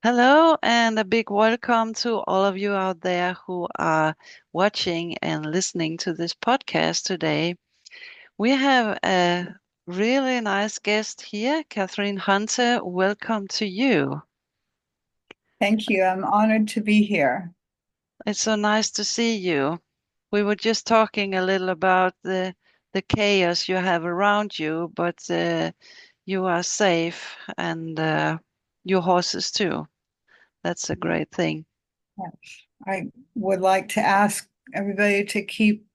Hello, and a big welcome to all of you out there who are watching and listening to this podcast today. We have a really nice guest here, Cathrine Hunter. Welcome to you. Thank you. I'm honored to be here. It's so nice to see you. We were just talking a little about the chaos you have around you, but you are safe and your horses too. That's a great thing. Yes. I would like to ask everybody to keep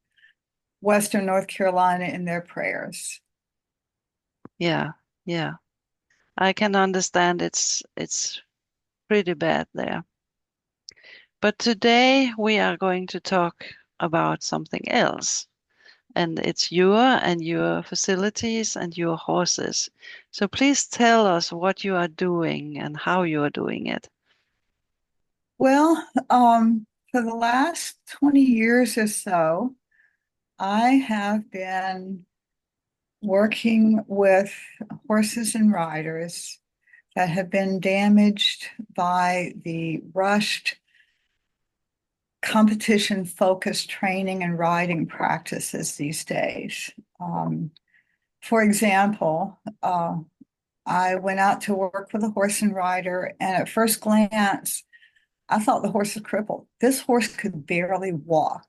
Western North Carolina in their prayers. Yeah, yeah. I can understand it's pretty bad there. But today we are going to talk about something else, and it's your facilities and your horses. So please tell us what you are doing and how you are doing it. Well, for the last 20 years or so, I have been working with horses and riders that have been damaged by the rushed competition focused training and riding practices these days. For example, I went out to work with a horse and rider, and at first glance, I thought the horse was crippled. This horse could barely walk.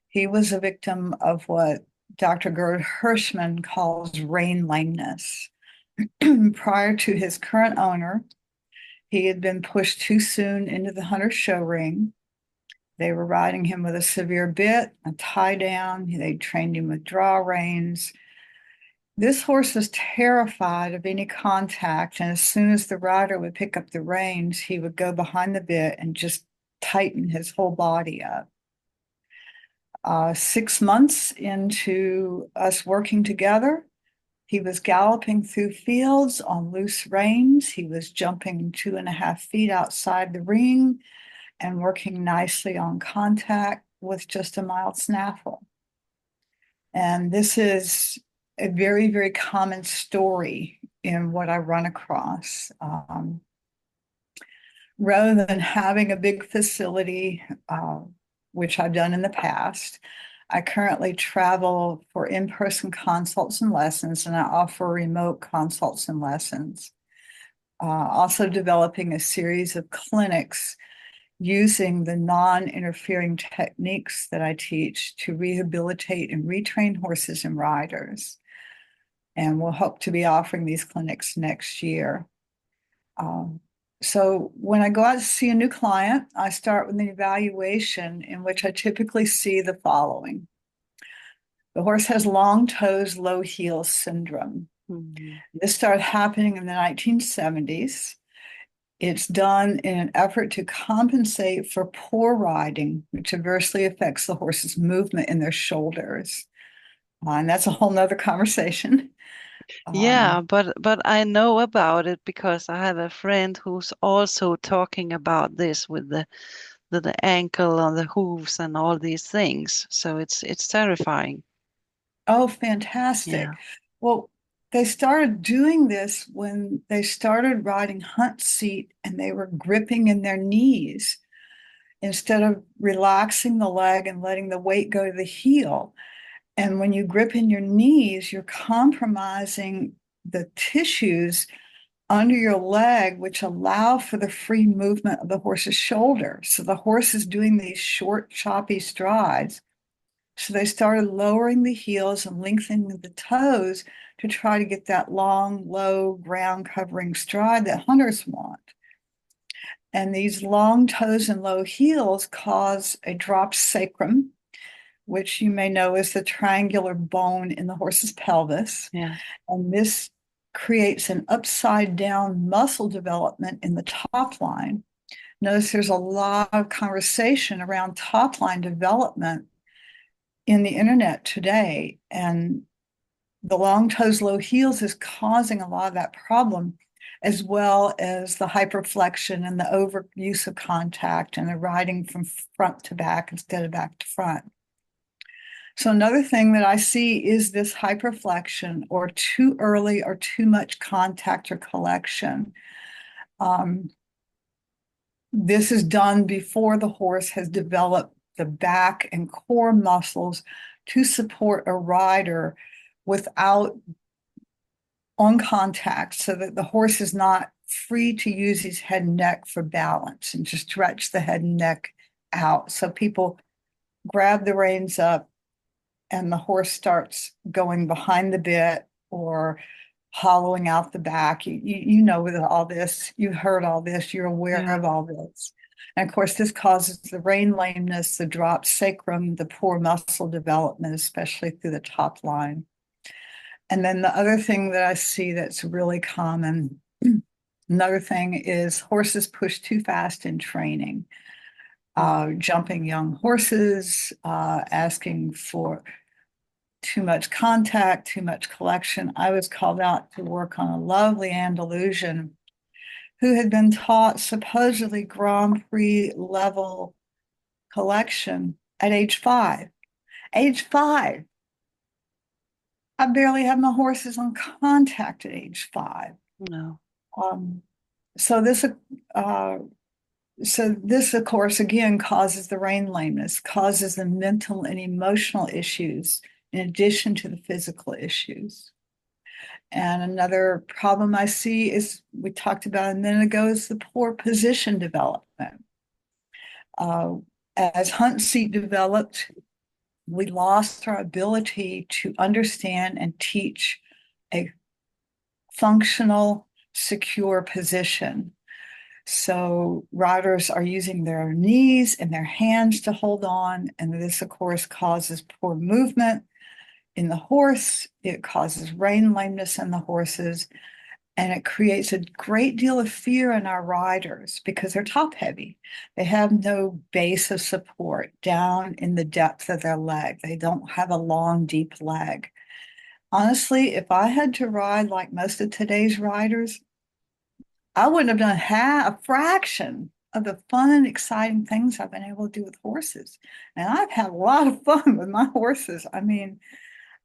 He was a victim of what Dr. Gerd Hirschman calls rein lameness. Prior to his current owner, he had been pushed too soon into the hunter show ring. They were riding him with a severe bit, a tie down. They trained him with draw reins. This horse was terrified of any contact, and as soon as the rider would pick up the reins, he would go behind the bit and just tighten his whole body up. 6 months into us working together, he was galloping through fields on loose reins. He was jumping 2.5 feet outside the ring and working nicely on contact with just a mild snaffle. And this is a very, very common story in what I run across. Rather than having a big facility, which I've done in the past, I currently travel for in-person consults and lessons, and I offer remote consults and lessons. Also developing a series of clinics using the non-interfering techniques that I teach to rehabilitate and retrain horses and riders. And we'll hope to be offering these clinics next year. Um, so when I go out to see a new client, I start with an evaluation in which I typically see the following. The horse has long toes, low heels syndrome. Mhm. This started happening in the 1970s. It's done in an effort to compensate for poor riding, which adversely affects the horse's movement in their shoulders. And that's a whole nother conversation. Yeah, Um, but I know about it because I have a friend who's also talking about this with the ankle and the hooves and all these things. So it's terrifying. oh, fantastic. Yeah. Well, they started doing this when they started riding hunt seat and they were gripping in their knees instead of relaxing the leg and letting the weight go to the heel. And when you grip in your knees, you're compromising the tissues under your leg, which allow for the free movement of the horse's shoulder. So the horse is doing these short, choppy strides. So they started lowering the heels and lengthening the toes to try to get that long, low ground covering stride that hunters want. And these long toes and low heels cause a dropped sacrum, which you may know is the triangular bone in the horse's pelvis. Yeah. And this creates an upside down muscle development in the top line. Notice there's a lot of conversation around top line development in the internet today. And the long toes, low heels is causing a lot of that problem, as well as the hyperflexion and the overuse of contact and the riding from front to back instead of back to front. So another thing that I see is this hyperflexion or too early or too much contact or collection. Um, This is done before the horse has developed the back and core muscles to support a rider without on contact, so that the horse is not free to use his head and neck for balance and just stretch the head and neck out. So people grab the reins up and the horse starts going behind the bit or hollowing out the back. You know with all this, you've heard all this, you're aware Yeah. of all this. And of course, this causes the rein lameness, the dropped sacrum, the poor muscle development, especially through the top line. And then the other thing that I see that's really common, another thing is horses push too fast in training, jumping young horses, asking for too much contact, too much collection. I was called out to work on a lovely Andalusian who had been taught supposedly Grand Prix level collection at age 5. Age 5. I barely had my horses on contact at age 5. No. Um, so this uh, so this of course again causes the rein lameness, causes the mental and emotional issues in addition to the physical issues. And another problem I see is, we talked about a minute ago, is the poor position development. Uh, as hunt seat developed, we lost our ability to understand and teach a functional, secure position. So riders are using their knees and their hands to hold on, and this, of course, causes poor movement in the horse. It causes rein lameness in the horses, and it creates a great deal of fear in our riders because they're top heavy. They have no base of support down in the depth of their leg. They don't have a long, deep leg. Honestly, if I had to ride like most of today's riders, I wouldn't have done half a fraction of the fun and exciting things I've been able to do with horses. And I've had a lot of fun with my horses. I mean,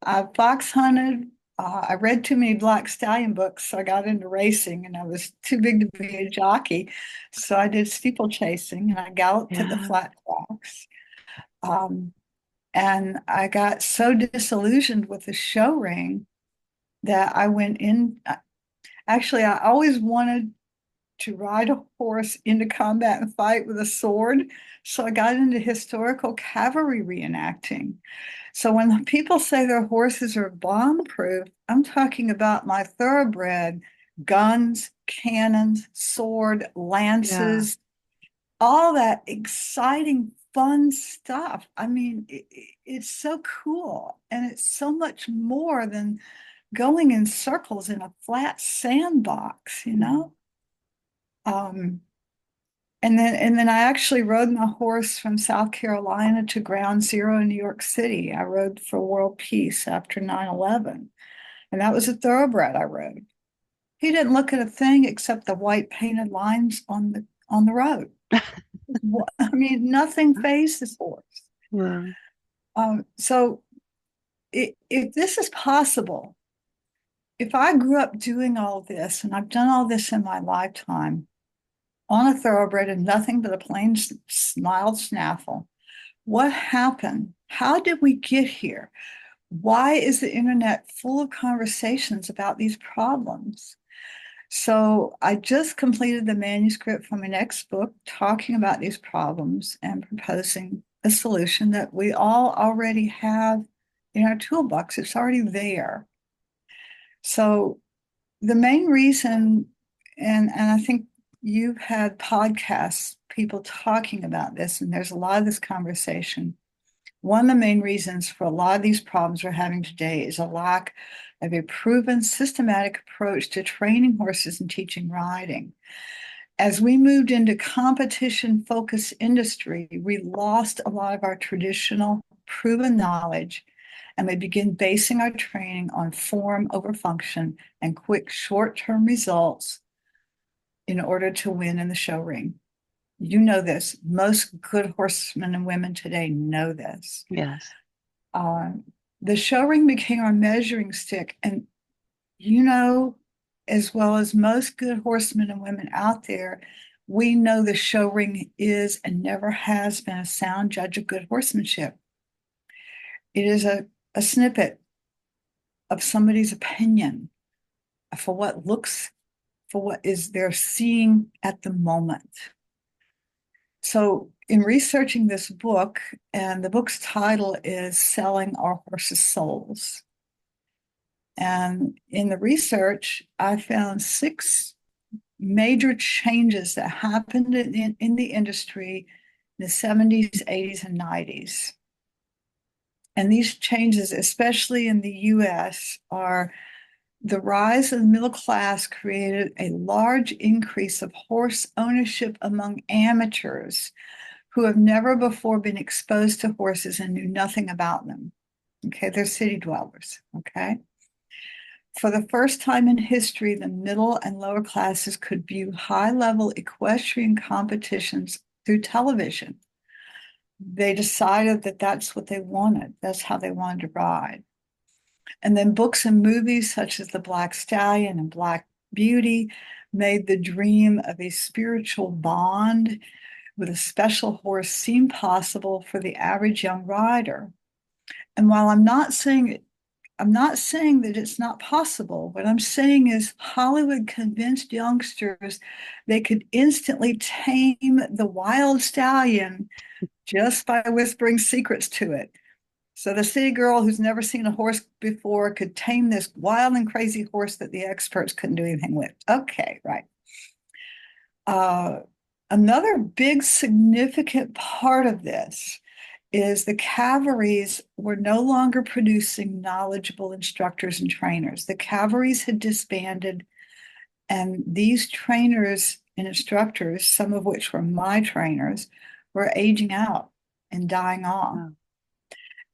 I fox hunted. I read too many black stallion books, so I got into racing, and I was too big to be a jockey. So I did steeplechasing, and I galloped at the Yeah. flat tracks. Um, and I got so disillusioned with the show ring that I went in. Actually, I always wanted to ride a horse into combat and fight with a sword. So I got into historical cavalry reenacting. So when people say their horses are bomb-proof, I'm talking about my thoroughbred, guns, cannons, sword, Yeah. lances, all that exciting, fun stuff. I mean, it's so cool. And it's so much more than going in circles in a flat sandbox, you Mhm. know? Um, and then I actually rode my horse from South Carolina to Ground Zero in New York City. I rode for world peace after 9/11. And that was a thoroughbred I rode. He didn't look at a thing except the white painted lines on the road. I mean, nothing fazed this horse. Yeah. So if this is possible, if I grew up doing all this, and I've done all this in my lifetime on a thoroughbred and nothing but a plain mild snaffle, what happened? How did we get here? Why is the internet full of conversations about these problems? So I just completed the manuscript from my next book talking about these problems and proposing a solution that we all already have in our toolbox. It's already there. So the main reason, and I think you've had podcasts, people talking about this, and there's a lot of this conversation. One of the main reasons for a lot of these problems we're having today is a lack of a proven systematic approach to training horses and teaching riding. As we moved into competition focused industry, we lost a lot of our traditional proven knowledge, and we begin basing our training on form over function and quick short-term results in order to win in the show ring. You know this. Most good horsemen and women today know this. Yes. Uh, the show ring became our measuring stick. And you know, as well as most good horsemen and women out there, We know the show ring is and never has been a sound judge of good horsemanship. It is a snippet of somebody's opinion for what looks, for what is they're seeing at the moment. So, in researching this book, and the book's title is Selling Our Horses' Souls. And in the research, I found 6 major changes that happened in the industry in the 70s, 80s, and 90s. And these changes, especially in the US, are the rise of the middle class created a large increase of horse ownership among amateurs who have never before been exposed to horses and knew nothing about them. Okay, they're city dwellers. Okay. For the first time in history, the middle and lower classes could view high-level equestrian competitions through television. They decided that that's what they wanted. That's how they wanted to ride. And then books and movies such as The Black Stallion and Black Beauty made the dream of a spiritual bond with a special horse seem possible for the average young rider. And while I'm not saying that it's not possible. What I'm saying is Hollywood convinced youngsters they could instantly tame the wild stallion just by whispering secrets to it. So the city girl who's never seen a horse before could tame this wild and crazy horse that the experts couldn't do anything with. Okay, right. Uh, Another big significant part of this is the cavalries were no longer producing knowledgeable instructors and trainers. The cavalries had disbanded, and these trainers and instructors, some of which were my trainers, were aging out and dying off. Oh.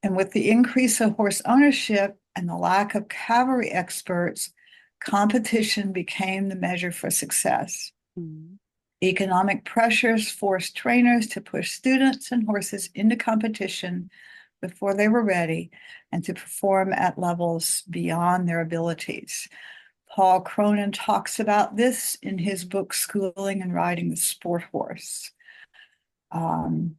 And with the increase of horse ownership and the lack of cavalry experts, competition became the measure for success. Mm. Economic pressures forced trainers to push students and horses into competition before they were ready and to perform at levels beyond their abilities. Paul Cronin talks about this in his book, Schooling and Riding the Sport Horse. And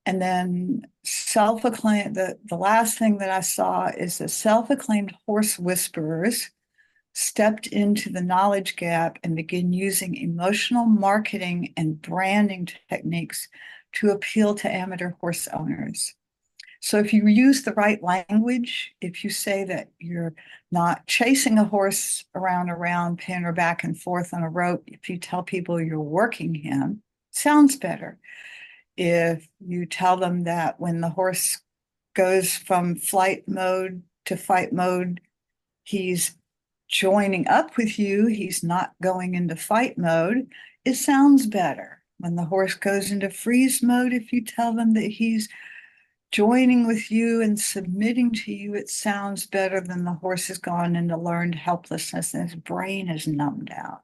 then the last thing that I saw is the self-acclaimed horse whisperers stepped into the knowledge gap and began using emotional marketing and branding techniques to appeal to amateur horse owners. So if you use the right language, if you say that you're not chasing a horse around a round pen or back and forth on a rope, if you tell people you're working him, sounds better. If you tell them that when the horse goes from flight mode to fight mode, he's joining up with you, he's not going into fight mode, it sounds better. When the horse goes into freeze mode, if you tell them that he's joining with you and submitting to you, it sounds better than the horse has gone into learned helplessness and his brain is numbed out.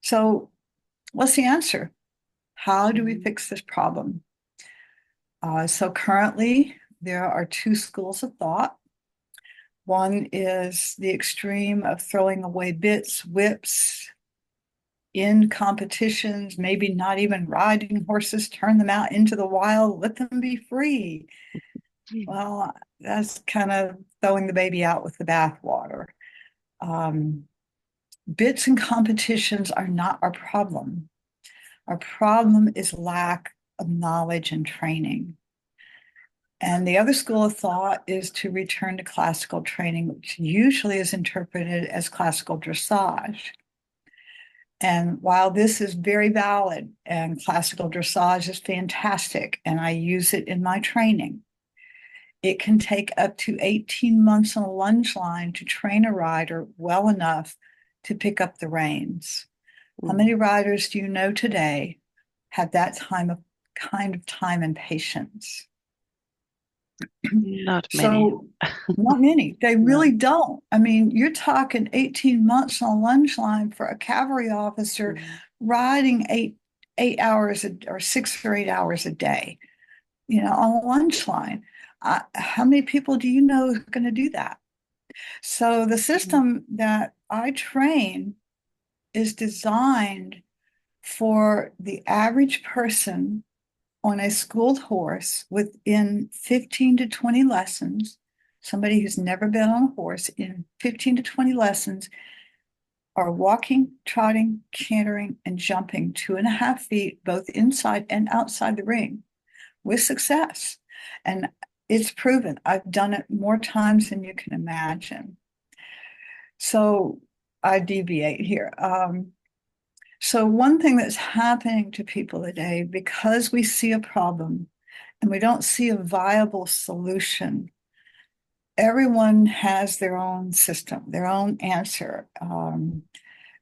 So, what's the answer? How do we fix this problem? So, currently, there are 2 schools of thought. One is the extreme of throwing away bits, whips in competitions, maybe not even riding horses, turn them out into the wild, let them be free. Well, that's kind of throwing the baby out with the bathwater. Bits and competitions are not our problem. Our problem is lack of knowledge and training. And the other school of thought is to return to classical training, which usually is interpreted as classical dressage. And while this is very valid and classical dressage is fantastic, and I use it in my training, it can take up to 18 months on a lunge line to train a rider well enough to pick up the reins. How many riders do you know today have that kind of time and patience? Not many. So not many. They No. really don't. I mean, you're talking 18 months on a lunge line for a cavalry officer riding 8 hours or 6 or 8 hours a day, on a lunge line. How many people do you know are going to do that? So the system that I train is designed For the average person on a schooled horse within 15 to 20 lessons, somebody who's never been on a horse, in 15 to 20 lessons, are walking, trotting, cantering, and jumping 2.5 feet, both inside and outside the ring, with success. And it's proven. I've done it more times than you can imagine. So I deviate here. So one thing that's happening to people today, because we see a problem and we don't see a viable solution, everyone has their own system, their own answer.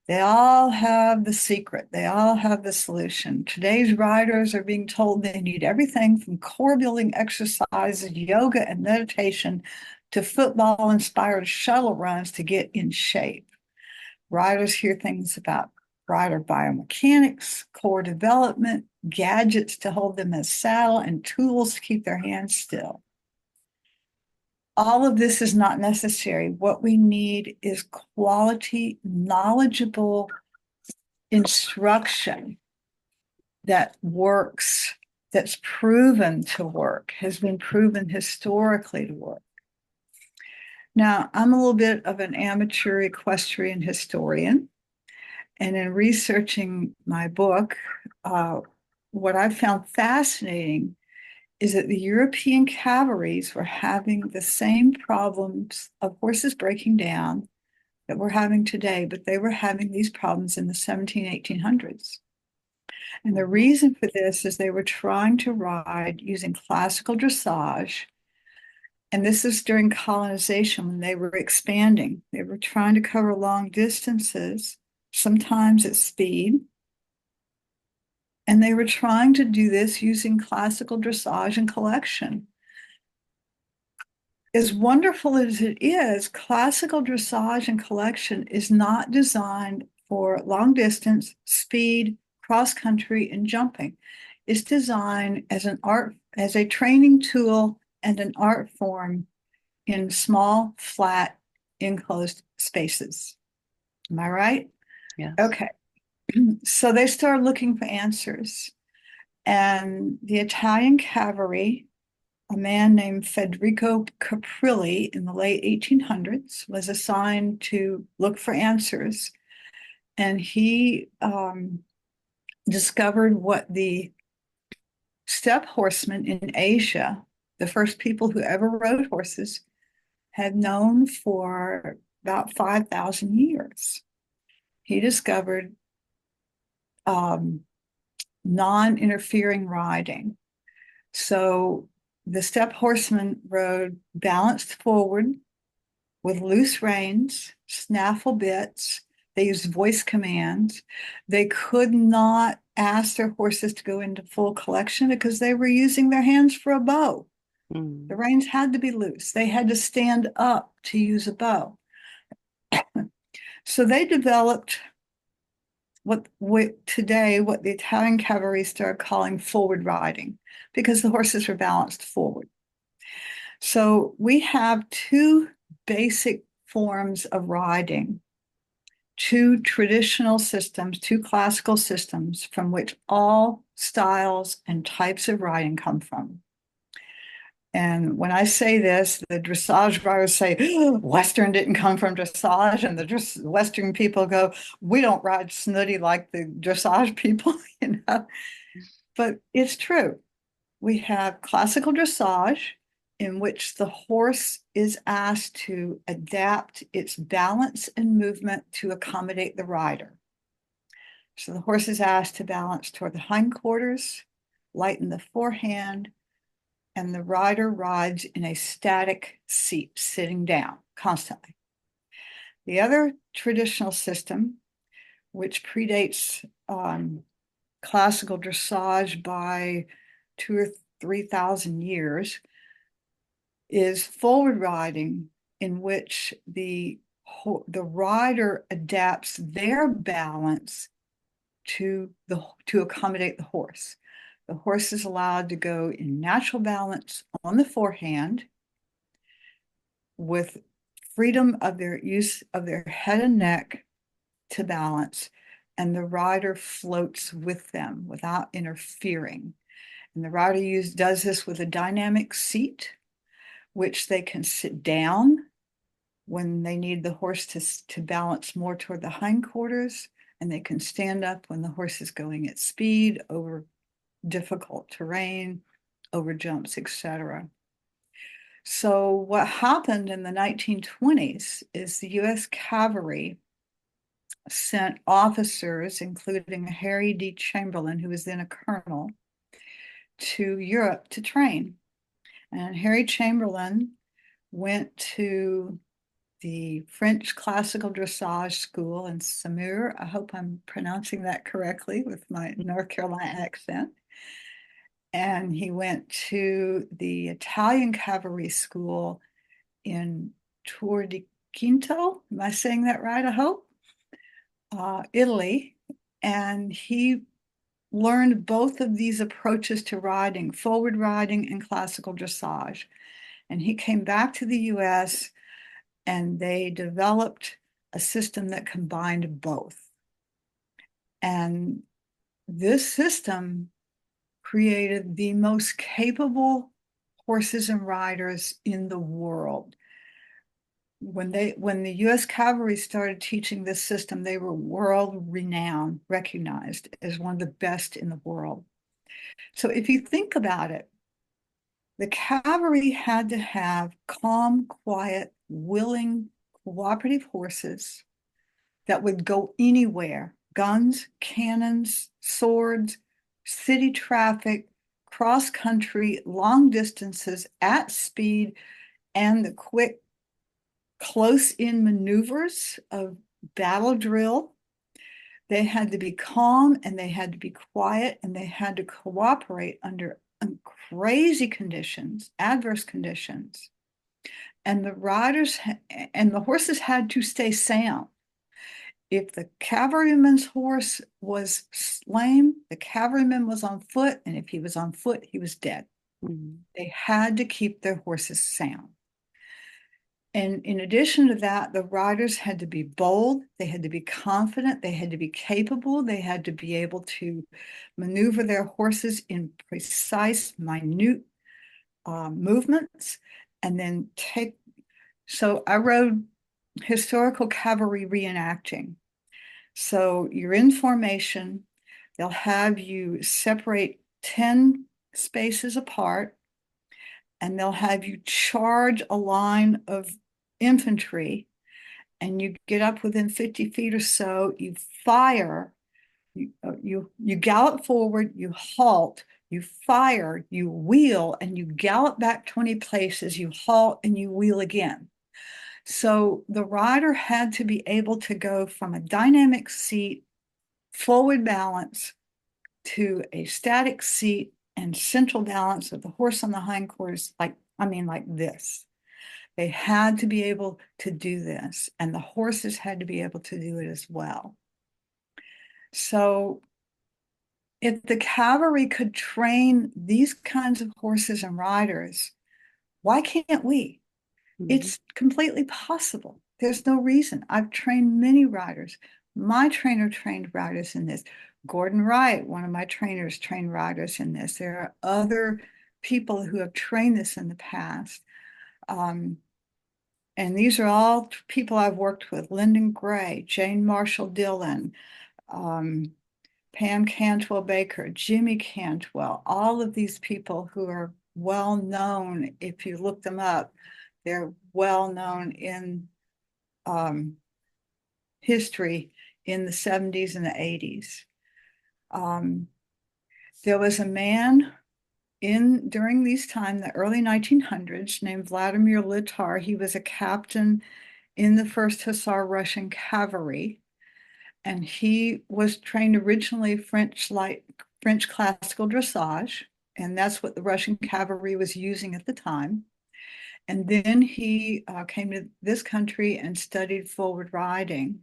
They all have the secret. They all have the solution. Today's riders are being told they need everything from core building exercises, yoga, and meditation to football-inspired shuttle runs to get in shape. Riders hear things about rider biomechanics, core development, gadgets to hold them as saddle, and tools to keep their hands still. All of this is not necessary. What we need is quality, knowledgeable instruction that works, that's proven to work, has been proven historically to work. Now, I'm a little bit of an amateur equestrian historian, and in researching my book, what I found fascinating is that the European cavalries were having the same problems of horses breaking down that we're having today, but they were having these problems in the 1800s. And the reason for this is they were trying to ride using classical dressage. And this is during colonization when they were expanding. They were trying to cover long distances, sometimes at speed. And they were trying to do this using classical dressage and collection. As wonderful as it is, classical dressage and collection is not designed for long distance, speed, cross country, and jumping. It's designed as an art, as a training tool and an art form in small, flat, enclosed spaces. Am I right? Yes. Okay. So they started looking for answers. And the Italian cavalry, a man named Federico Caprilli in the late 1800s, was assigned to look for answers. And he discovered what the steppe horsemen in Asia, the first people who ever rode horses, had known for about 5,000 years. He discovered non-interfering riding. So the steppe horsemen rode balanced forward with loose reins, snaffle bits. They used voice commands. They could not ask their horses to go into full collection because they were using their hands for a bow. The reins had to be loose. They had to stand up to use a bow. So they developed what today, what the Italian cavalry started calling forward riding, because the horses were balanced forward. So we have two basic forms of riding, two traditional systems, two classical systems from which all styles and types of riding come from. And when I say this, the dressage riders say, Western didn't come from dressage. And the Western people go, we don't ride snooty like the dressage people, you know. But it's true. We have classical dressage, in which the horse is asked to adapt its balance and movement to accommodate the rider. So the horse is asked to balance toward the hindquarters, lighten the forehand, and the rider rides in a static seat, sitting down constantly. The other traditional system, which predates classical dressage by 2,000 or 3,000 years, is forward riding, in which the rider adapts their balance to accommodate the horse. The horse is allowed to go in natural balance on the forehand with freedom of their use of their head and neck to balance, and the rider floats with them without interfering. And the rider does this with a dynamic seat, which they can sit down when they need the horse to balance more toward the hindquarters, and they can stand up when the horse is going at speed over difficult terrain, over jumps, etc. So what happened in the 1920s is the U.S. cavalry sent officers, including Harry D. Chamberlain, who was then a colonel, to Europe to train. And Harry Chamberlain went to the French classical dressage school in Saumur. I hope I'm pronouncing that correctly with my North Carolina accent. And he went to the Italian cavalry school in Tor di Quinto. Am I saying that right? I hope. Italy. And he learned both of these approaches to riding, forward riding and classical dressage. And he came back to the US and they developed a system that combined both. And this system created the most capable horses and riders in the world. When the US cavalry started teaching this system, they were world renowned, recognized as one of the best in the world. So if you think about it, the cavalry had to have calm, quiet, willing, cooperative horses that would go anywhere, guns, cannons, swords, city traffic, cross country, long distances at speed, and the quick close in maneuvers of battle drill. They had to be calm and they had to be quiet and they had to cooperate under crazy conditions, adverse conditions. And the riders and the horses had to stay sound. If the cavalryman's horse was lame, the cavalryman was on foot, and if he was on foot, he was dead. Mm-hmm. They had to keep their horses sound. And in addition to that, the riders had to be bold, they had to be confident, they had to be capable, they had to be able to maneuver their horses in precise, minute movements, and then take. So I rode historical cavalry reenacting. So you're in formation, they'll have you separate 10 spaces apart, and they'll have you charge a line of infantry, and you get up within 50 feet or so, you fire, you gallop forward, you halt, you fire, you wheel, and you gallop back 20 places, you halt, and you wheel again. So the rider had to be able to go from a dynamic seat, forward balance, to a static seat and central balance of the horse on the hindquarters, like this. They had to be able to do this, and the horses had to be able to do it as well. So if the cavalry could train these kinds of horses and riders, why can't we? It's completely possible. There's no reason. I've trained many riders. My trainer trained riders in this. Gordon Wright, one of my trainers, trained riders in this. There are other people who have trained this in the past. And these are all people I've worked with: Lyndon Gray, Jane Marshall Dillon, Pam Cantwell Baker, Jimmy Cantwell, all of these people who are well known. If you look them up, they're well known in history in the 70s and the 80s. There was a man during these time, the early 1900s, named Vladimir Litar. He was a captain in the 1st Hussar Russian Cavalry, and he was trained originally French classical dressage, and that's what the Russian cavalry was using at the time. And then he came to this country and studied forward riding.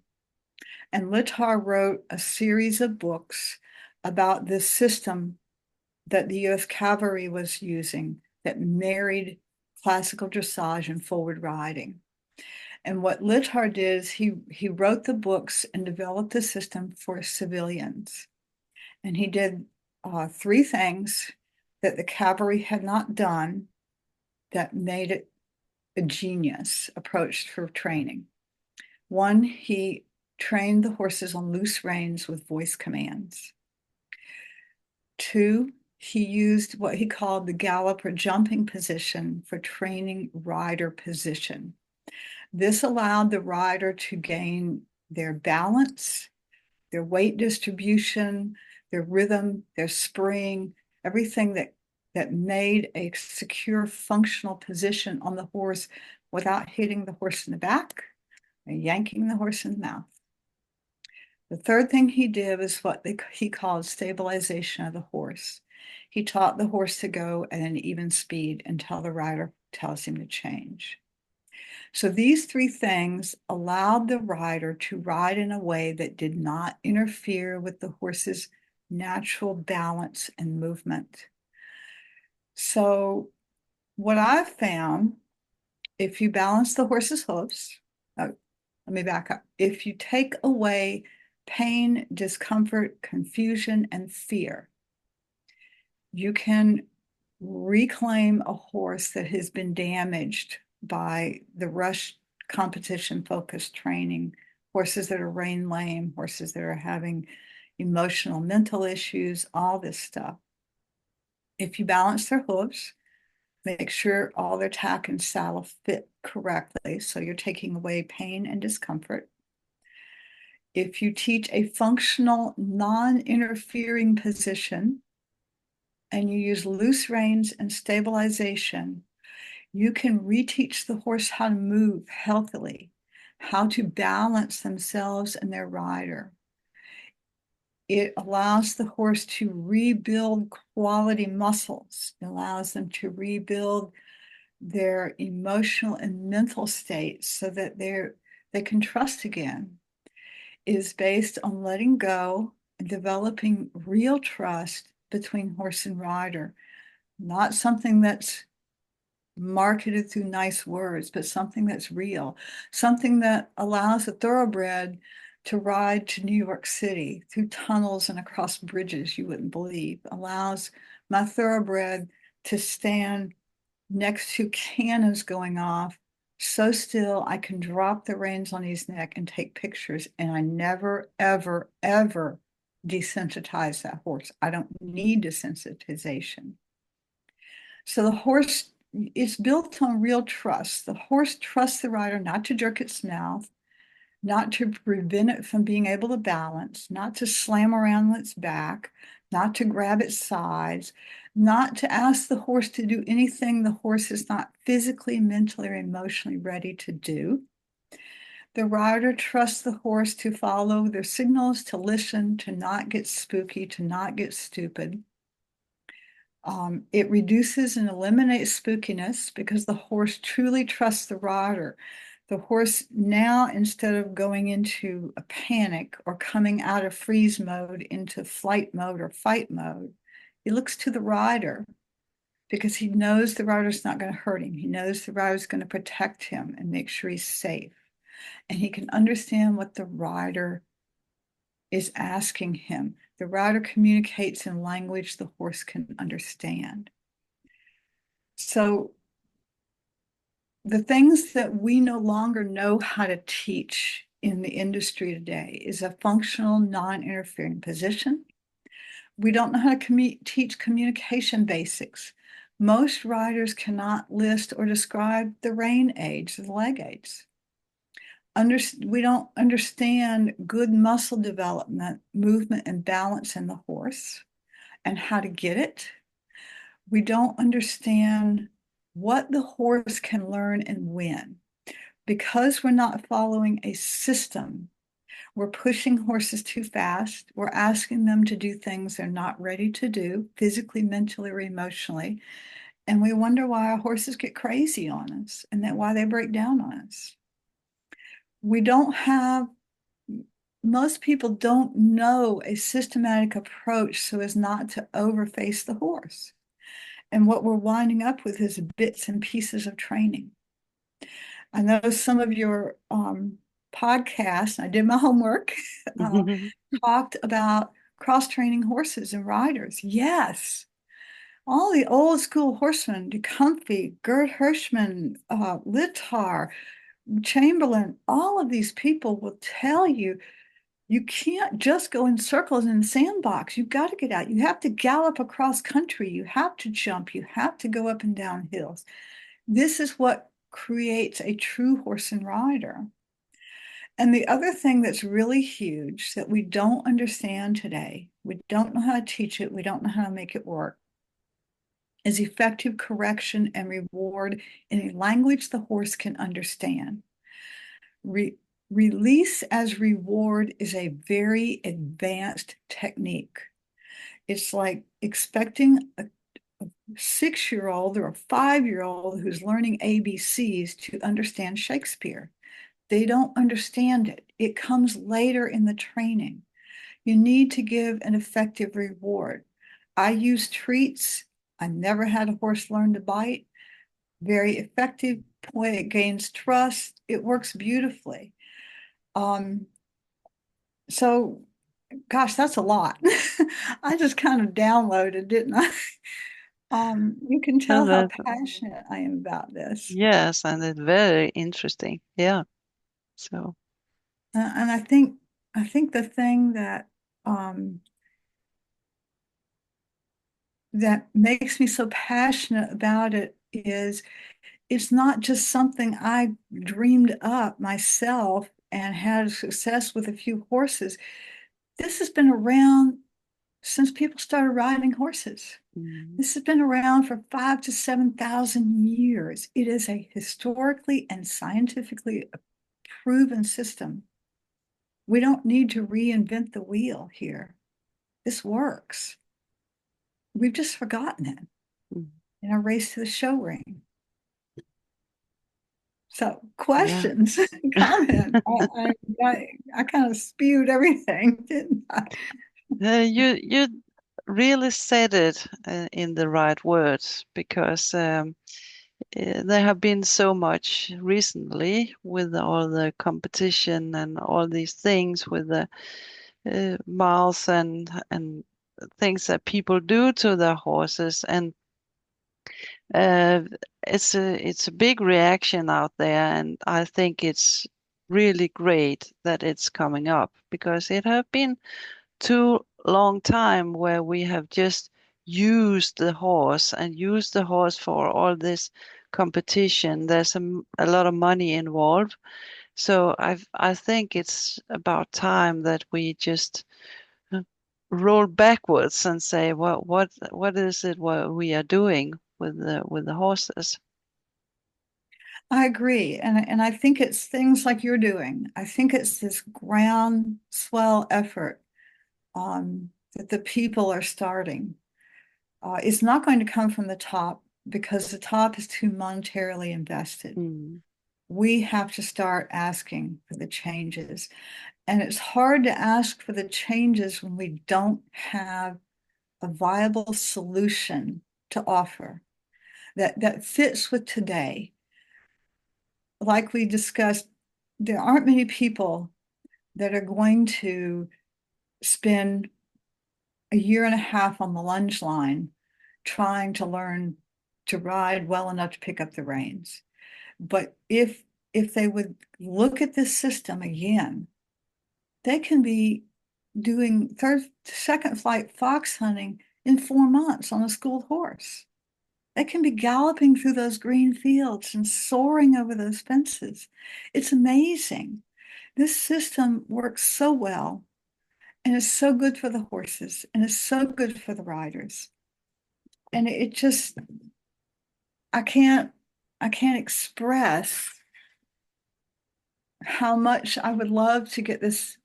And Litar wrote a series of books about this system that the US cavalry was using that married classical dressage and forward riding. And what Littard did is he wrote the books and developed the system for civilians. And he did three things that the cavalry had not done that made it a genius approach for training. One, he trained the horses on loose reins with voice commands. Two, he used what he called the gallop or jumping position for training rider position. This allowed the rider to gain their balance, their weight distribution, their rhythm, their spring, everything that made a secure functional position on the horse without hitting the horse in the back or yanking the horse in the mouth. The third thing he did is what he called stabilization of the horse. He taught the horse to go at an even speed until the rider tells him to change. So these three things allowed the rider to ride in a way that did not interfere with the horse's natural balance and movement. So what I've found, if you balance the horse's hooves, let me back up. If you take away pain, discomfort, confusion, and fear, you can reclaim a horse that has been damaged by the rush competition focused training, horses that are rein lame, horses that are having emotional, mental issues, all this stuff. If you balance their hooves, make sure all their tack and saddle fit correctly, so you're taking away pain and discomfort. If you teach a functional, non-interfering position and you use loose reins and stabilization, you can reteach the horse how to move healthily, how to balance themselves and their rider. It allows the horse to rebuild quality muscles. It allows them to rebuild their emotional and mental states so that they can trust again. It is based on letting go and developing real trust between horse and rider, not something that's marketed through nice words, but something that's real, something that allows a thoroughbred to ride to New York City through tunnels and across bridges you wouldn't believe, allows my thoroughbred to stand next to cannons going off so still I can drop the reins on his neck and take pictures, and I never, ever, ever desensitize that horse. I don't need desensitization. So the horse is built on real trust. The horse trusts the rider not to jerk its mouth, not to prevent it from being able to balance, not to slam around its back, not to grab its sides, not to ask the horse to do anything the horse is not physically, mentally, or emotionally ready to do. The rider trusts the horse to follow their signals, to listen, to not get spooky, to not get stupid. It reduces and eliminates spookiness because the horse truly trusts the rider. The horse now, instead of going into a panic or coming out of freeze mode into flight mode or fight mode, he looks to the rider because he knows the rider's not going to hurt him. He knows the rider's going to protect him and make sure he's safe. And he can understand what the rider is asking him. The rider communicates in language the horse can understand. So the things that we no longer know how to teach in the industry today is a functional, non-interfering position. We don't know how to teach communication basics. Most riders cannot list or describe the rein aids, the leg aids. We don't understand good muscle development, movement, and balance in the horse and how to get it. We don't understand what the horse can learn and when. Because we're not following a system, we're pushing horses too fast. We're asking them to do things they're not ready to do, physically, mentally, or emotionally. And we wonder why our horses get crazy on us and why they break down on us. Most people don't know a systematic approach so as not to overface the horse. And what we're winding up with is bits and pieces of training. I know some of your podcasts, I did my homework, uh, talked about cross-training horses and riders. Yes, all the old school horsemen, DeComfy, Gerd Hirschman, Littar, Chamberlain, all of these people will tell you you can't just go in circles in the sandbox. You've got to get out. You have to gallop across country. You have to jump. You have to go up and down hills. This is what creates a true horse and rider. And the other thing that's really huge that we don't understand today, we don't know how to teach it, we don't know how to make it work, is effective correction and reward in a language the horse can understand. Release as reward is a very advanced technique. It's like expecting a 6-year-old or a 5-year-old who's learning ABCs to understand Shakespeare. They don't understand it. It comes later in the training. You need to give an effective reward. I use treats. I never had a horse learn to bite. Very effective way it gains trust. It works beautifully. Um, so, gosh, that's a lot. I just kind of downloaded, didn't I? You can No, tell how passionate I am about this. yes, and it's very interesting. Yeah. So, And I think the thing um, that makes me so passionate about it is it's not just something I dreamed up myself and had success with a few horses. This has been around since people started riding horses. mm, This has been around for 5 to 7,000 years. It is a historically and scientifically proven system. We don't need to reinvent the wheel here. This works. We've just forgotten it mm, in our race to the show ring. So, yeah. questions, comment. I kind of spewed everything, didn't I? You really said it in the right words because there have been so much recently with all the competition and all these things with the mouths and things that people do to their horses, and uh, it's a big reaction out there, and I think it's really great that it's coming up because it have been too long time where we have just used the horse and used the horse for all this competition. There's a lot of money involved. So I think it's about time that we just uh, roll backwards and say, well, what is it what we are doing with the horses? I agree. And I think it's things like you're doing. I think it's this groundswell effort that the people are starting. It's not going to come from the top because the top is too monetarily invested. Mm, We have to start asking for the changes. And it's hard to ask for the changes when we don't have a viable solution to offer that fits with today. Like we discussed, there aren't many people that are going to spend a year and a half on the lunge line trying to learn to ride well enough to pick up the reins. But if they would look at this system again, they can be doing second flight fox hunting in 4 months on a schooled horse. They can be galloping through those green fields and soaring over those fences. It's amazing. This system works so well and is so good for the horses and is so good for the riders. And it just, I can't, I can't express how much I would love to get this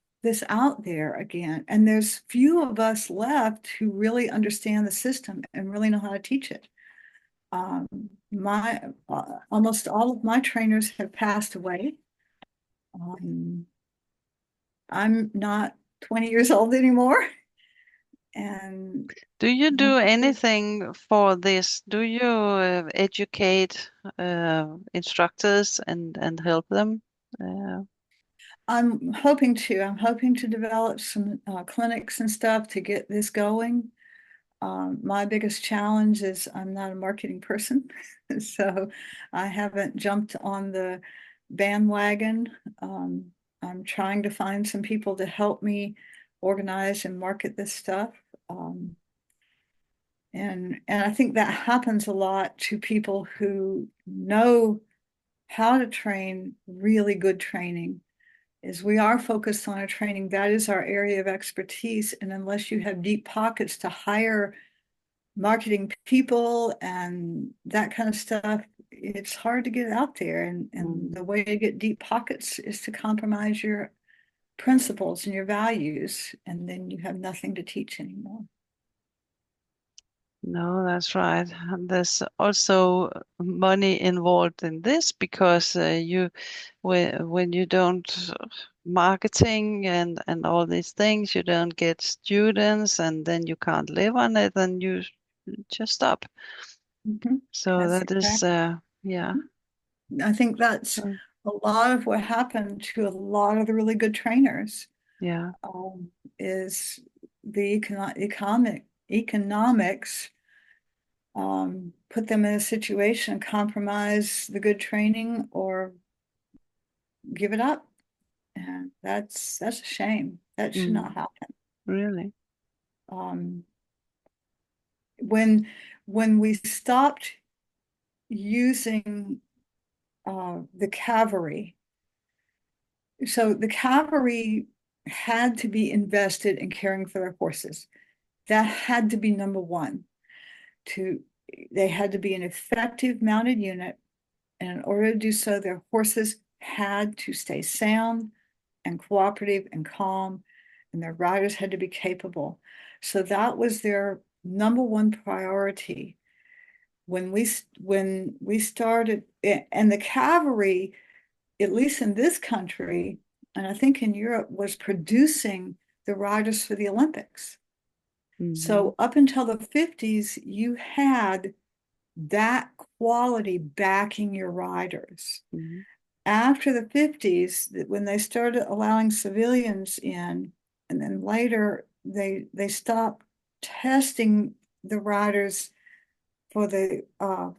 out there again. And there's few of us left who really understand the system and really know how to teach it. Um, my almost all of my trainers have passed away. Um, I'm not 20 years old anymore. And Do you when do people, anything for this? Do you educate instructors and help them? Uh, I'm hoping to develop some clinics and stuff to get this going. My biggest challenge is I'm not a marketing person, so I haven't jumped on the bandwagon. Um, I'm trying to find some people to help me organize and market this stuff. Um, and I think that happens a lot to people who know how to train really good training. Is we are focused on a training that is our area of expertise, and unless you have deep pockets to hire marketing people and that kind of stuff, it's hard to get out there. And mm. the way to get deep pockets is to compromise your principles and your values, and then you have nothing to teach anymore. No, that's right. And there's also money involved in this because when you don't marketing and all these things, you don't get students, and then you can't live on it, and you just stop. Mhm. So That's that is, exactly. yeah, I think that's uh, a lot of what happened to a lot of the really good trainers, yeah, um, is the economics put them in a situation, compromise the good training or give it up. And that's a shame. That should mm, not happen. really, Um, when when we stopped using the cavalry, so the cavalry had to be invested in caring for their horses. That had to be number one. To They had to be an effective mounted unit, and in order to do so, their horses had to stay sound and cooperative and calm, and their riders had to be capable. So that was their number one priority when we started. And the cavalry, at least in this country, and I think in Europe, was producing the riders for the Olympics. mm, So up until the 50s, you had that quality backing your riders. mm, After the 50s, when they started allowing civilians in, and then later they stopped testing the riders for the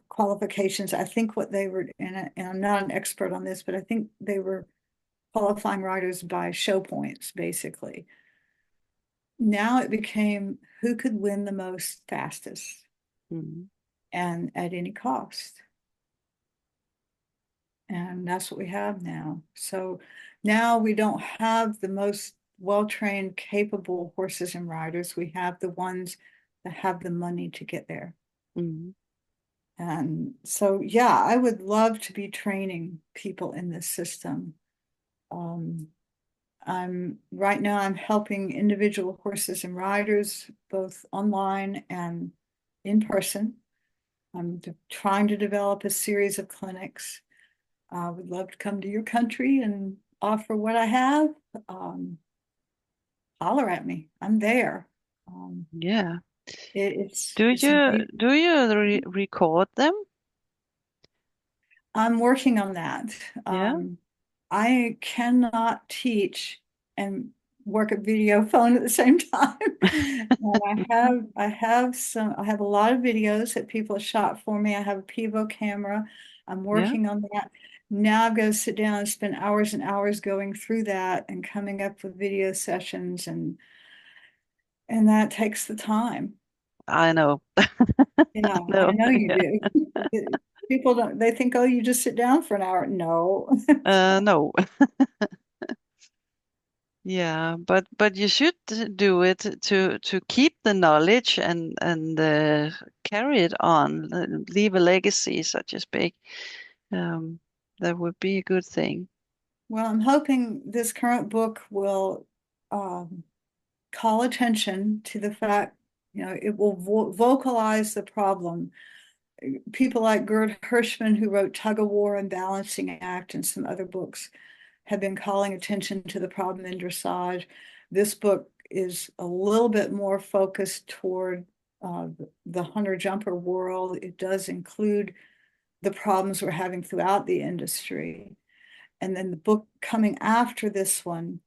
qualifications. I think what they were, and I'm not an expert on this, but I think they were qualifying riders by show points, basically. Now it became who could win the most fastest mm, and at any cost. And that's what we have now. So now we don't have the most well-trained, capable horses and riders. We have the ones that have the money to get there. mm, And so, yeah, I would love to be training people in this system. Um, I'm right now I'm helping individual horses and riders both online and in person. I'm trying to develop a series of clinics. I would love to come to your country and offer what I have. Um, Holler at me. I'm there. Um, yeah. it's amazing. Do you record them? I'm working on that. Yeah. I cannot teach and work a video phone at the same time. And I have a lot of videos that people have shot for me. I have a Pivo camera. I'm Yeah, working on that. Now I've got to sit down and spend hours and hours going through that and coming up with video sessions, and that takes the time. I know. Yeah, I I know. know you Yeah. do. People don't, they think, oh, you just sit down for an hour. No. No. Yeah, but you should do it to keep the knowledge and carry it on, leave a legacy, so to speak. Um, that would be a good thing. Well, I'm hoping this current book will um, call attention to the fact, it will vocalize the problem. People like Gerd Hirschman, who wrote Tug of War and Balancing Act and some other books, have been calling attention to the problem in dressage. This book is a little bit more focused toward the hunter-jumper world. It does include the problems we're having throughout the industry. And then the book coming after this one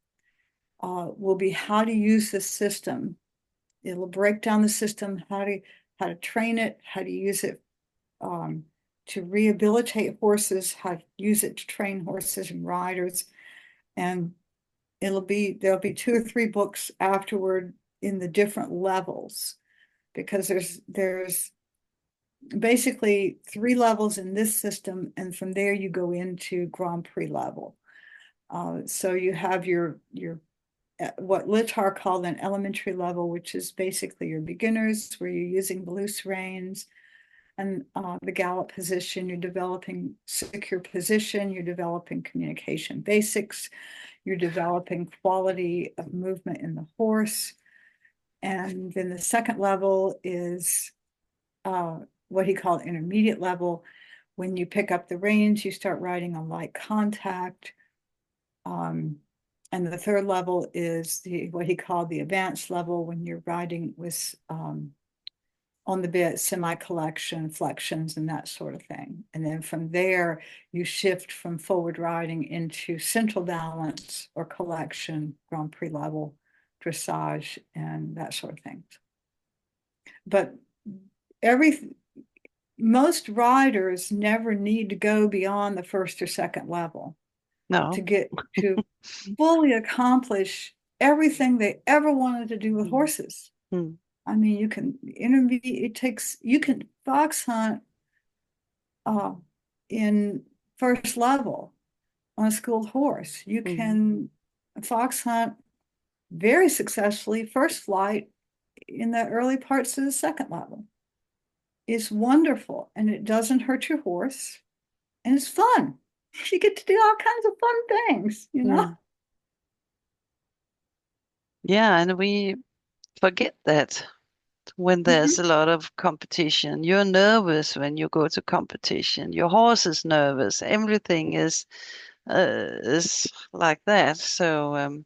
will be how to use the system. It'll break down the system, how to train it, how to use it to rehabilitate horses, how to use it to train horses and riders. And there'll be 2 or 3 books afterward in the different levels, because there's basically 3 levels in this system, and from there you go into Grand Prix level. So you have your what Litar called an elementary level, which is basically your beginners, where you're using the loose reins and the gallop position. You're developing secure position, you're developing communication basics, you're developing quality of movement in the horse. And then the second level is what he called intermediate level. When you pick up the reins, you start riding on light contact. And the third level is what he called the advanced level, when you're riding with on the bit, semi-collection, flexions, and that sort of thing. And then from there, you shift from forward riding into central balance or collection, Grand Prix level, dressage, and that sort of thing. But most riders never need to go beyond the first or second level to No. get to fully accomplish everything they ever wanted to do with Mm. horses. Mm. I mean, you can fox hunt in first level on a schooled horse. You Mm. can fox hunt very successfully first flight in the early parts of the second level. It's wonderful, and it doesn't hurt your horse, and it's fun. You get to do all kinds of fun things, you know? Mm. Yeah, and we forget that when there's Mhm. a lot of competition. You're nervous when you go to competition. Your horse is nervous. Everything is like that. So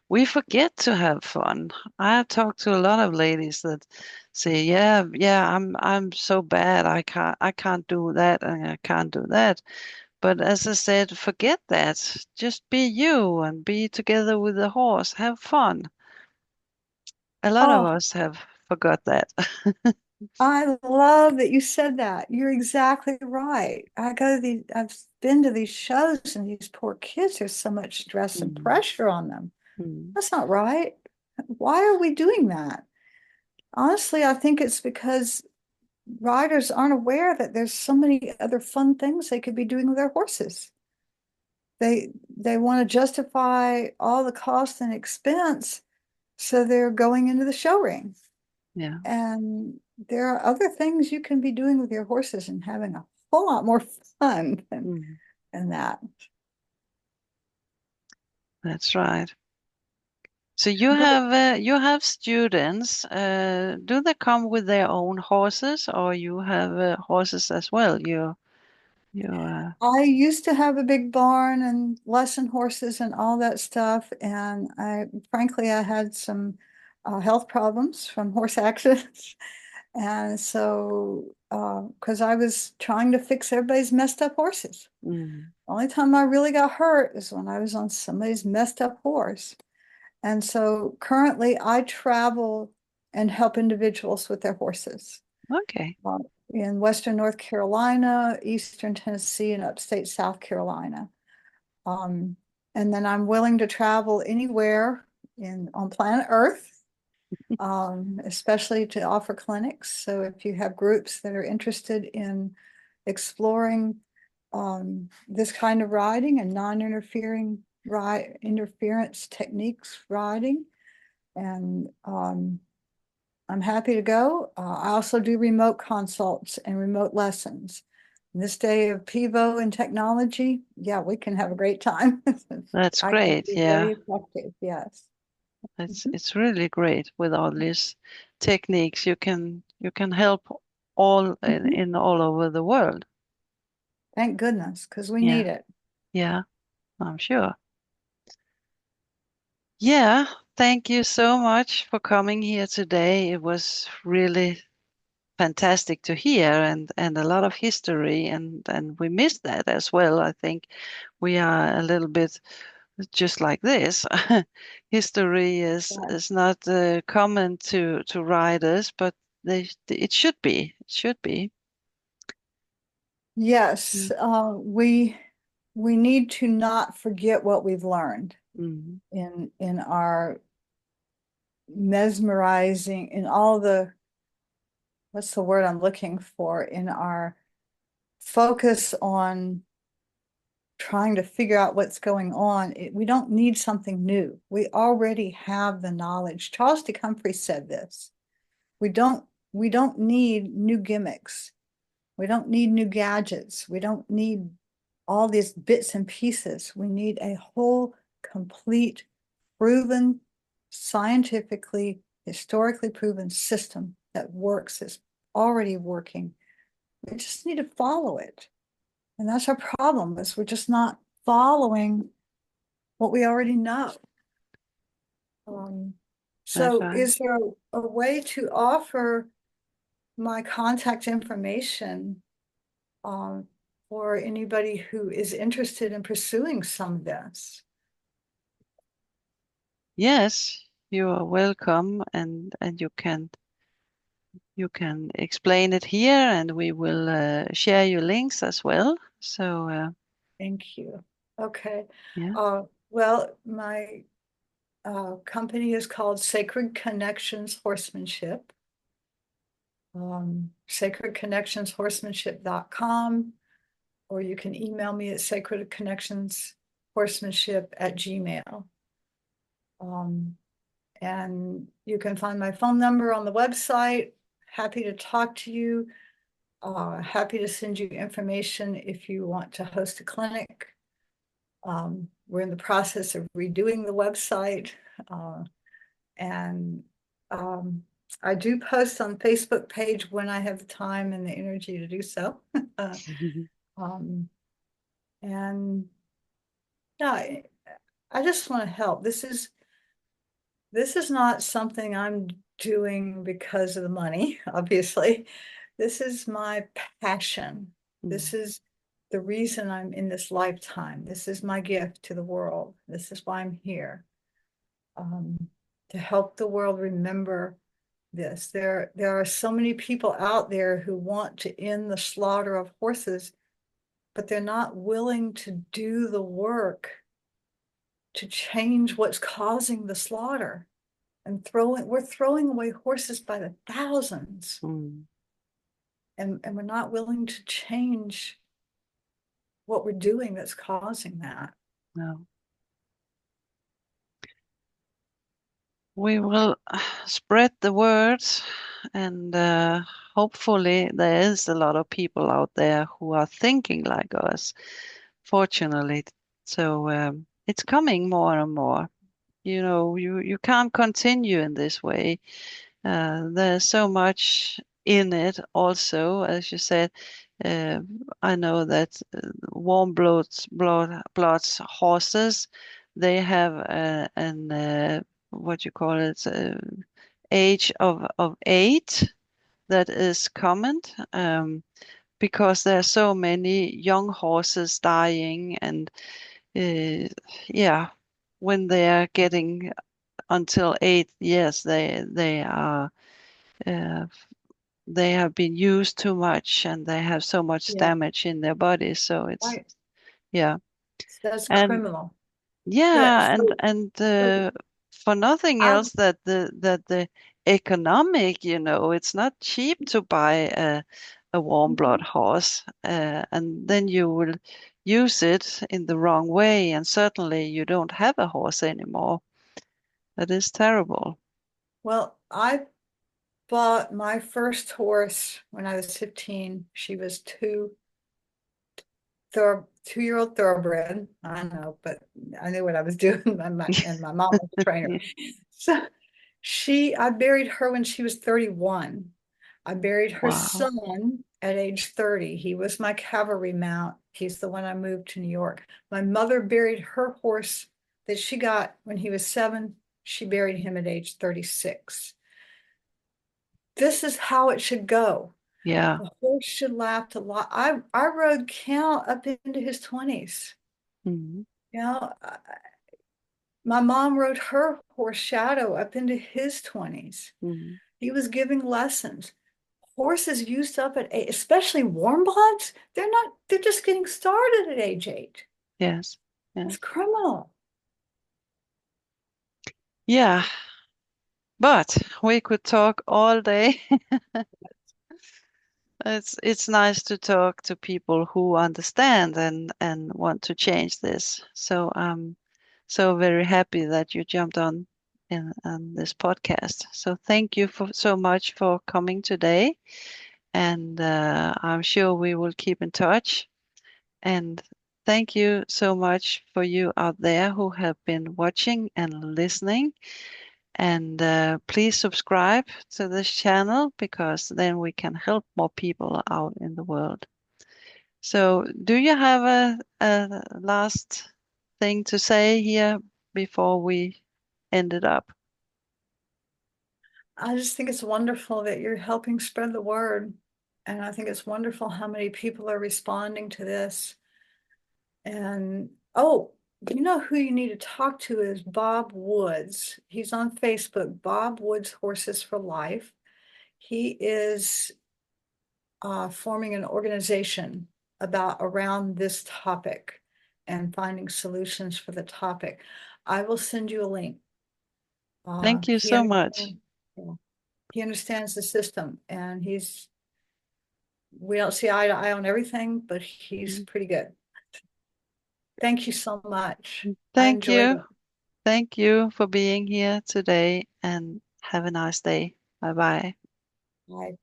we forget to have fun. I have talked to a lot of ladies that say, "Yeah, yeah, I'm so bad. I can't do that, and I can't do that." But as I said, forget that. Just be you and be together with the horse. Have fun. A lot of Oh, us have forgot that. I love that you said that. You're exactly right. I've been to these shows, and these poor kids, there's so much stress and Mm, pressure on them. mm, That's not right. Why are we doing that? Honestly, I think it's because riders aren't aware that there's so many other fun things they could be doing with their horses. They want to justify all the cost and expense, so they're going into the show ring. yeah. And there are other things you can be doing with your horses and having a whole lot more fun Mm, than that. that's right. So But you have students. Do they come with their own horses, or you have horses as well? You I used to have a big barn and lesson horses and all that stuff. And frankly, I had some health problems from horse accidents. And so, because I was trying to fix everybody's messed up horses. mm, Only time I really got hurt is when I was on somebody's messed up horse. And so currently I travel and help individuals with their horses okay. uh, in Western North Carolina, Eastern Tennessee, and upstate South Carolina. Um, and then I'm willing to travel anywhere on planet Earth, especially to offer clinics. So if you have groups that are interested in exploring this kind of riding and non-interfering interference techniques riding, and I'm happy to go. I also do remote consults and remote lessons. In this day of Pivo and technology, yeah, we can have a great time. That's I can great. be Yeah, very effective, yes. Mhm. it's really great with all these techniques. You can help all Mhm. in all over the world. Thank goodness, because we need Yeah, it. yeah, I'm sure. Yeah. thank you so much for coming here today. It was really fantastic to hear and a lot of history and we missed that as well. I think we are a little bit just like this. History Yeah. is not common to riders, but it should be. It should be. Yes, Mm. we need to not forget what we've learned Mm. in our mesmerizing, in all the, what's the word I'm looking for, in our focus on trying to figure out what's going on. We don't need something new. We already have the knowledge. Charles de Humphrey said this. We don't we don't need new gimmicks. We don't need new gadgets. We don't need all these bits and pieces. We need a whole, complete, proven, scientifically, historically proven system that works, is already working. We just need to follow it. And that's our problem, is we're just not following what we already know. Um, That's so right. is there a way to offer my contact information um, for anybody who is interested in pursuing some of this? Yes, you are welcome, and you can explain it here, and we will share your links as well. So Thank you. Okay. yeah. Well, my company is called Sacred Connections Horsemanship. Sacredconnectionshorsemanship.com, or you can email me at sacredconnectionshorsemanship@gmail. Um, and you can find my phone number on the website. Happy to talk to you. Happy to send you information if you want to host a clinic. We're in the process of redoing the website. And um, I do post on Facebook page when I have the time and the energy to do so. um, and yeah, I just want to help. This is not something I'm doing because of the money, obviously. This is my passion. This Mm. is the reason I'm in this lifetime. This is my gift to the world. This is why I'm here. Um, to help the world remember this. There are so many people out there who want to end the slaughter of horses, but they're not willing to do the work to change what's causing the slaughter. And we're throwing away horses by the thousands, Mm. and we're not willing to change what we're doing that's causing that. No. We will spread the words, and hopefully there is a lot of people out there who are thinking like us. Fortunately, so it's coming more and more. You know, you can't continue in this way. There's so much in it. Also, as you said, uh, I know that warm bloods horses, they have an what you call it, age of 8 that is common, because there are so many young horses dying, and yeah, when they are getting until 8 years, they are uh, they have been used too much and they have so much Yeah, damage in their bodies. So it's, right. yeah. That's And criminal. Yeah. yeah, So, and so for nothing I, else, that the economic, it's not cheap to buy a warm blood horse, and then you will use it in the wrong way, and certainly you don't have a horse anymore. That is terrible. well, I bought my first horse when I was 15. She was 2-year-old thoroughbred. I know, but I knew what I was doing. And my mom was a trainer. Yeah. So I buried her when she was 31. I buried her Wow. son at age 30. He was my cavalry mount. He's the one I moved to New York. My mother buried her horse that she got when he was 7. She buried him at age 36. This is how it should go. Yeah. The horse should last a lot. I rode Count up into his 20s. Mm, You know, my mom rode her horse Shadow up into his 20s. mm, He was giving lessons. Horses used up at eight, especially warm bloods, they're just getting started at age 8. yes. That's Yes. criminal. Yeah. But we could talk all day. It's nice to talk to people who understand and want to change this. So I'm so very happy that you jumped in on this podcast. So thank you for so much for coming today, and I'm sure we will keep in touch. And thank you so much for you out there who have been watching and listening. And please subscribe to this channel because then we can help more people out in the world. So, do you have a last thing to say here before we end it up? I just think it's wonderful that you're helping spread the word. And I think it's wonderful how many people are responding to this. And oh, you know who you need to talk to is Bob Woods. He's on Facebook, Bob Woods Horses for Life. He is forming an organization around this topic and finding solutions for the topic. I will send you a link. Thank you He so much. understands, yeah, he understands the system, and we don't see eye to eye on everything, but he's Mhm. pretty good. Thank you so much. I Thank enjoyed you. it. Thank you for being here today and have a nice day. Bye bye. Bye.